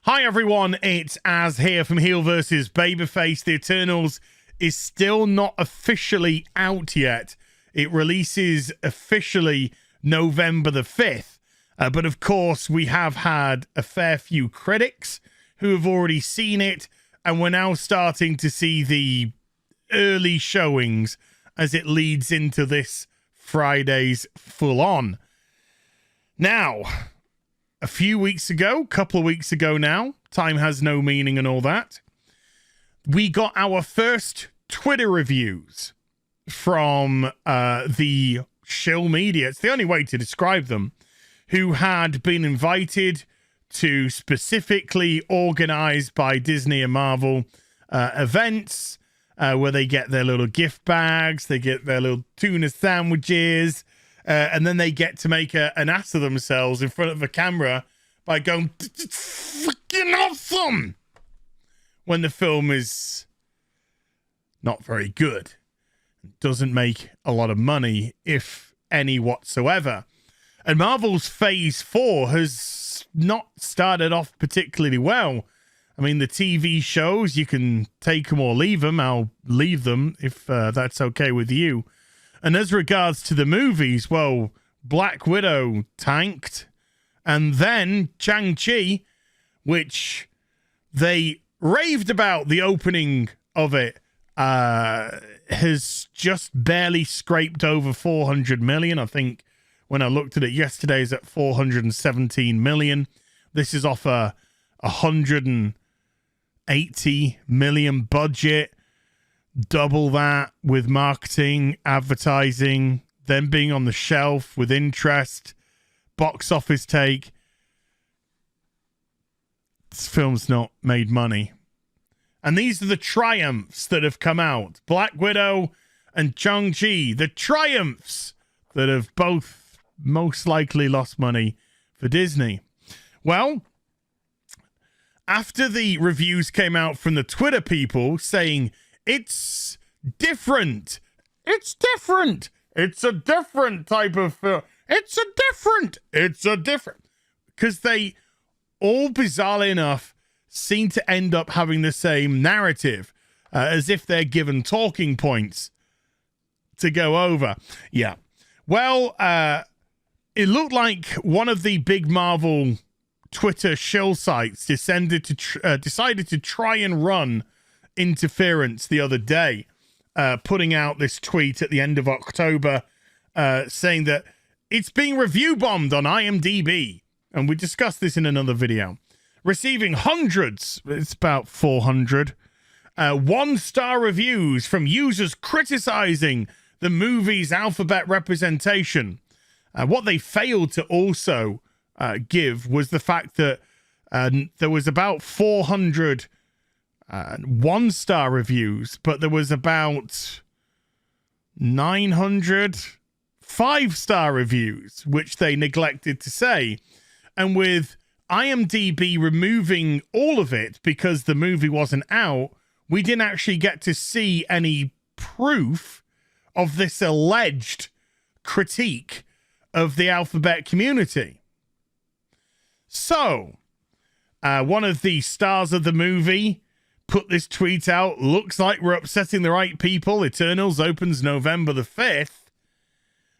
Hi everyone, it's Az here from HeelvsBabyface. The Eternals is still not officially out yet. It releases officially November the 5th. But of course, we have had a fair few critics who have already seen it, and we're now starting to see the early showings as it leads into this Friday's full-on. Now, a few weeks ago, couple of weeks ago now, time has no meaning and all that, we got our first Twitter reviews from the shill media. It's the only way to describe them, who had been invited to specifically organized by Disney and Marvel events where they get their little gift bags, they get their little tuna sandwiches, and then they get to make an ass of themselves in front of a camera by going, "It's freaking awesome!" when the film is not very good. It doesn't make a lot of money, if any whatsoever. And Marvel's Phase 4 has not started off particularly well. I mean, the TV shows, you can take them or leave them. I'll leave them if that's okay with you. And as regards to the movies, well, Black Widow tanked. And then Shang-Chi, which they raved about the opening of it, has just barely scraped over 400 million. I think when I looked at it yesterday, it's at 417 million. This is off a 180 million budget. Double that with marketing, advertising, then being on the shelf with interest, box office take. This film's not made money. And these are the triumphs that have come out. Black Widow and Shang-Chi, the triumphs that have both most likely lost money for Disney. Well, after the reviews came out from the Twitter people saying, it's different. It's different. It's a different type of film. It's a different. Because they all, bizarrely enough, seem to end up having the same narrative, as if they're given talking points to go over. Yeah. Well, it looked like one of the big Marvel Twitter shill sites decided to try and run interference the other day, putting out this tweet at the end of October saying that it's being review bombed on IMDb, and we discussed this in another video, receiving hundreds, it's about 400 one-star reviews from users criticizing the movie's alphabet representation. What they failed to also give was the fact that there was about 400 one-star reviews, but there was about 900 five-star reviews, which they neglected to say. And with IMDb removing all of it because the movie wasn't out, we didn't actually get to see any proof of this alleged critique of the alphabet community. So, one of the stars of the movie put this tweet out. Looks like we're upsetting the right people. Eternals opens November the 5th.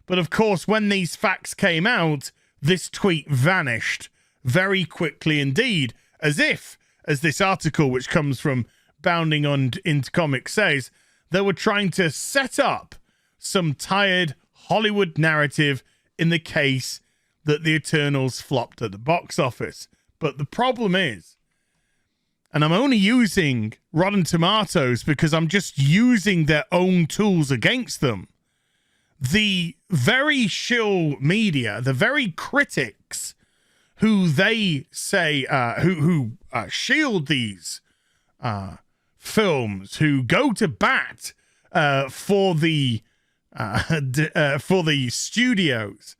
But of course, when these facts came out, this tweet vanished very quickly indeed, as if, as this article, which comes from Bounding on into Comics, says, they were trying to set up some tired Hollywood narrative in the case that the Eternals flopped at the box office. But the problem is, and I'm only using Rotten Tomatoes because I'm just using their own tools against them, the very shill media, the very critics who they say, who shield these films, who go to bat for the studios,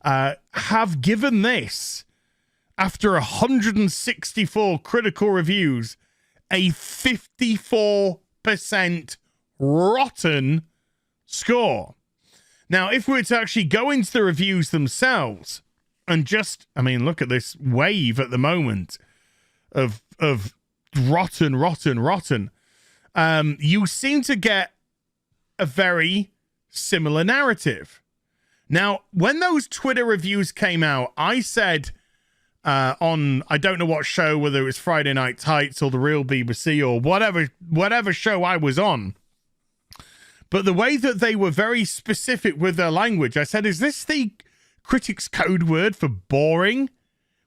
have given this, after 164 critical reviews, a 54% rotten score. Now, if we were to actually go into the reviews themselves and just, I mean, look at this wave at the moment. of rotten. You seem to get a very similar narrative. Now, when those Twitter reviews came out, I said on, I don't know what show, whether it was Friday Night Tights or the Real BBC or whatever show I was on, but the way that they were very specific with their language, I said, is this the critics' code word for boring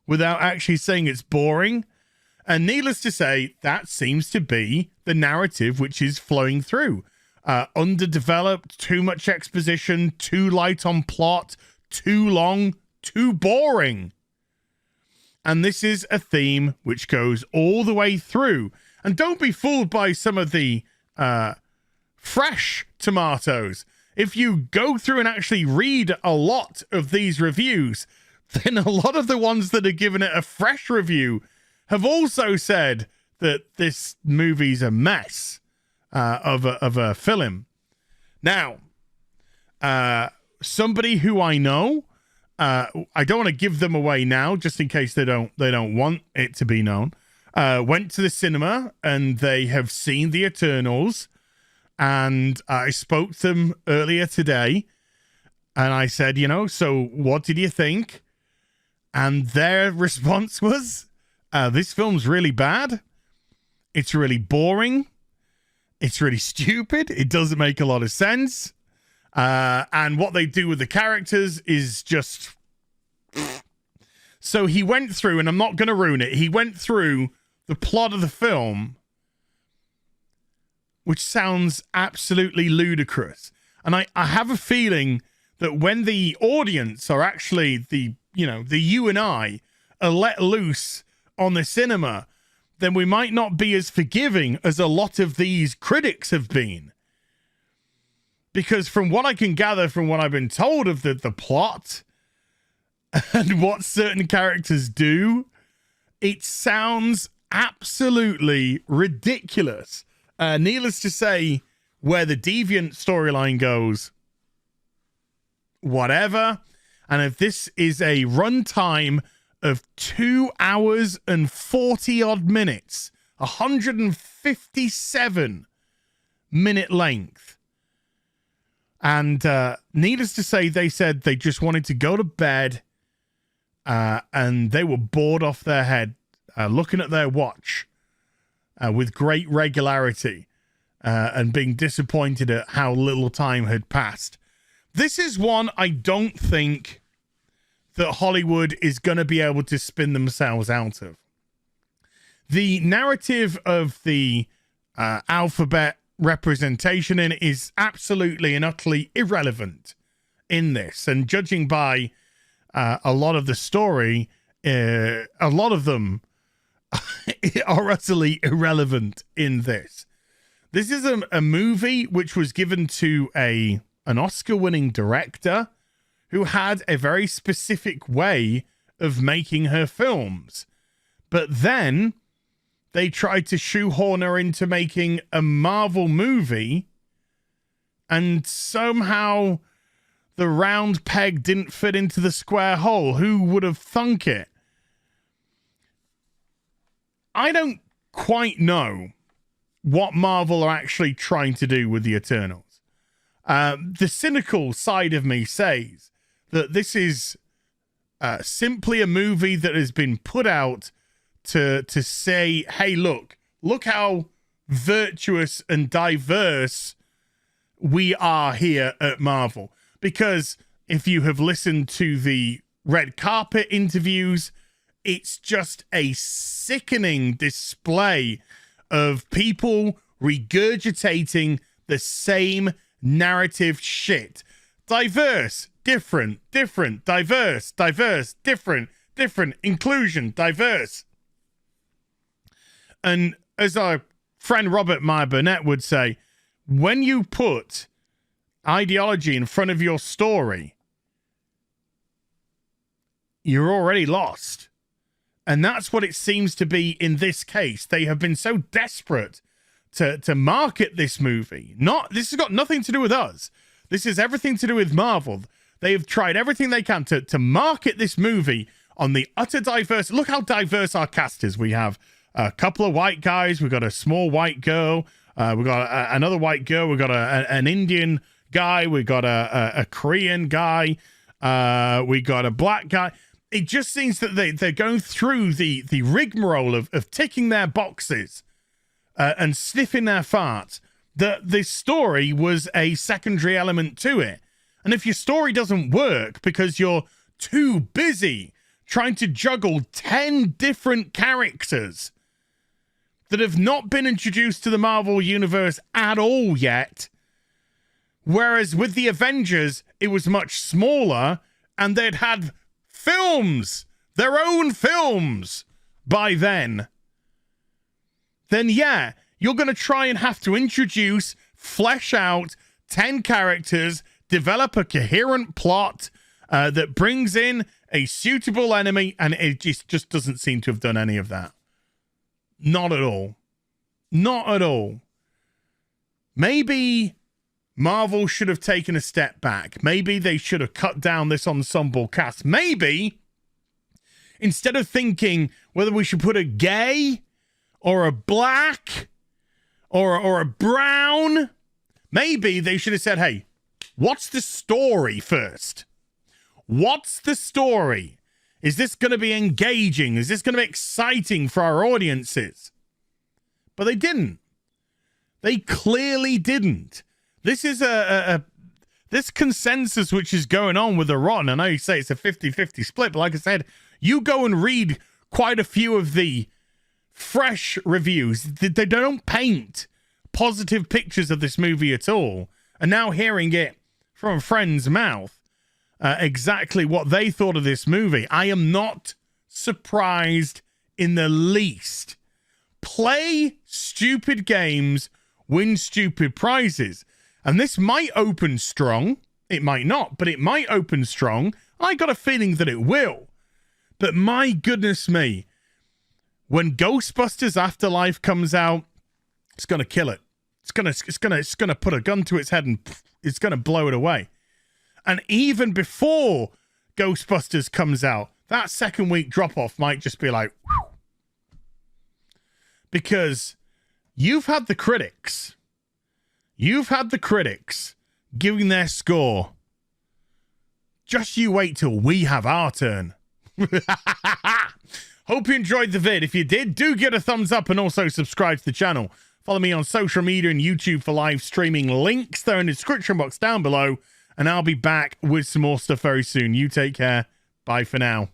without actually saying it's boring? And needless to say, that seems to be the narrative which is flowing through. Underdeveloped, too much exposition, too light on plot, too long, too boring. And this is a theme which goes all the way through. And don't be fooled by some of the fresh tomatoes. If you go through and actually read a lot of these reviews, then a lot of the ones that are given it a fresh review have also said that this movie's a mess of a film. Now, somebody who I know, I don't want to give them away now, just in case they don't want it to be known, went to the cinema and they have seen the Eternals, and I spoke to them earlier today, and I said, so what did you think? And their response was, this film's really bad. It's really boring. It's really stupid. It doesn't make a lot of sense. And what they do with the characters is just... So he went through, and I'm not going to ruin it, he went through the plot of the film, which sounds absolutely ludicrous. And I have a feeling that when the audience are actually the you and I are let loose on the cinema, then we might not be as forgiving as a lot of these critics have been. Because from what I can gather, from what I've been told of the plot and what certain characters do, it sounds absolutely ridiculous. Needless to say, where the Deviant storyline goes, whatever. And if this is a runtime of 2 hours and 40 odd minutes, 157-minute length. And needless to say, they said they just wanted to go to bed, and they were bored off their head, looking at their watch with great regularity, and being disappointed at how little time had passed. This is one I don't think that Hollywood is going to be able to spin themselves out of. The narrative of the alphabet representation in it is absolutely and utterly irrelevant in this. And judging by a lot of the story, a lot of them are utterly irrelevant in this. This is a movie which was given to an Oscar-winning director who had a very specific way of making her films. But then they tried to shoehorn her into making a Marvel movie, and somehow the round peg didn't fit into the square hole. Who would have thunk it? I don't quite know what Marvel are actually trying to do with the Eternals. The cynical side of me says that this is simply a movie that has been put out to say, hey, look how virtuous and diverse we are here at Marvel. Because if you have listened to the red carpet interviews, it's just a sickening display of people regurgitating the same narrative shit. Diverse, different, diverse, different, inclusion, diverse. And as our friend Robert Meyer Burnett would say, when you put ideology in front of your story, you're already lost. And that's what it seems to be in this case. They have been so desperate to market this movie. This has got nothing to do with us. This is everything to do with Marvel. They have tried everything they can to market this movie on the utter diverse. Look how diverse our cast is. We have a couple of white guys. We've got a small white girl. We've got another white girl. We've got an Indian guy. We've got a Korean guy. We got a black guy. It just seems that they're going through the rigmarole of ticking their boxes and sniffing their farts. The story was a secondary element to it. And if your story doesn't work because you're too busy trying to juggle 10 different characters that have not been introduced to the Marvel Universe at all yet, whereas with the Avengers, it was much smaller and they'd had films, their own films by then yeah, you're going to try and have to introduce, flesh out 10 characters, develop a coherent plot that brings in a suitable enemy, and it just doesn't seem to have done any of that. Not at all. Not at all. Maybe Marvel should have taken a step back. Maybe they should have cut down this ensemble cast. Maybe instead of thinking whether we should put a gay or a black or a brown, maybe they should have said, hey, what's the story first? What's the story? Is this going to be engaging? Is this going to be exciting for our audiences? But they didn't. They clearly didn't. This is this consensus which is going on with the Rotten. I know you say it's a 50-50 split, but like I said, you go and read quite a few of the fresh reviews. They don't paint positive pictures of this movie at all. And now hearing it from a friend's mouth, exactly what they thought of this movie, I am not surprised in the least. Play stupid games, win stupid prizes. And this might open strong. It might not, but it might open strong. I got a feeling that it will. But my goodness me, when Ghostbusters Afterlife comes out, it's going to kill it. It's going to put a gun to its head and it's going to blow it away. And even before Ghostbusters comes out, that second week drop-off might just be like, whew. Because you've had the critics. You've had the critics giving their score. Just you wait till we have our turn. Hope you enjoyed the vid. If you did, do give it a thumbs up and also subscribe to the channel. Follow me on social media and YouTube for live streaming. Links there in the description box down below. And I'll be back with some more stuff very soon. You take care. Bye for now.